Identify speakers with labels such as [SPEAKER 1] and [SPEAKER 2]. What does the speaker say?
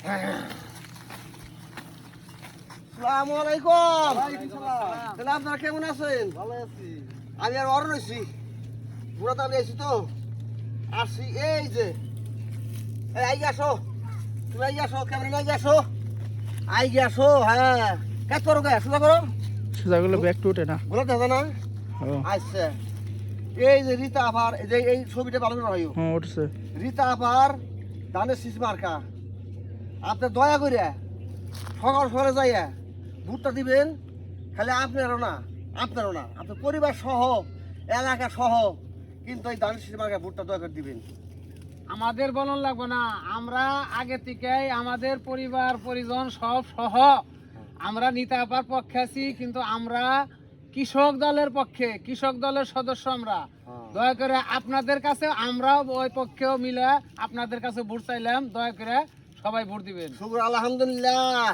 [SPEAKER 1] আসসালামু আলাইকুম। তাহলে আপনারা কেমন আছেন?
[SPEAKER 2] ভালো আছি।
[SPEAKER 1] আমি আর অরণ হয়েছি, বুড়াতে আমি আছি তো আসছি। এই যে আই আসো, তুমি আই আসো, কেমন আই আসো, আই আসো। হ্যাঁ, কাজ করো, কে সোজা করো,
[SPEAKER 3] সোজা করলে ব্যাগ টুটে না।
[SPEAKER 1] বলে দেখো না। আচ্ছা, এই যে রীতা আপার এই ছবিটা ভালো করে হয়,
[SPEAKER 3] হ্যাঁ উঠছে।
[SPEAKER 1] রীতা আপার ধানের শীষ মার্কা। আপনি দয়া করে সকাল সকালে যাইয়া ভোটটা দিবেন। খালি আপনারও না, আপনার পরিবার সহ, এলাকা সহ কিন্তু এই ধানের শীষ মার্কা ভোটটা দয়া করে দিবেন।
[SPEAKER 2] আমাদের বলন লাগবে না, আমরা আগে থেকেই আমাদের পরিবার পরিজন সব সহ আমরা নিতা আপার পক্ষে আছি, কিন্তু আমরা কৃষক দলের পক্ষে, কৃষক দলের সদস্য আমরা। দয়া করে আপনাদের কাছে আমরাও ওই পক্ষেও মিলে আপনাদের কাছে ভোট চাইলাম, দয়া করে সবাই ভোট দিবেন।
[SPEAKER 1] শুক্র আলহামদুলিল্লাহ।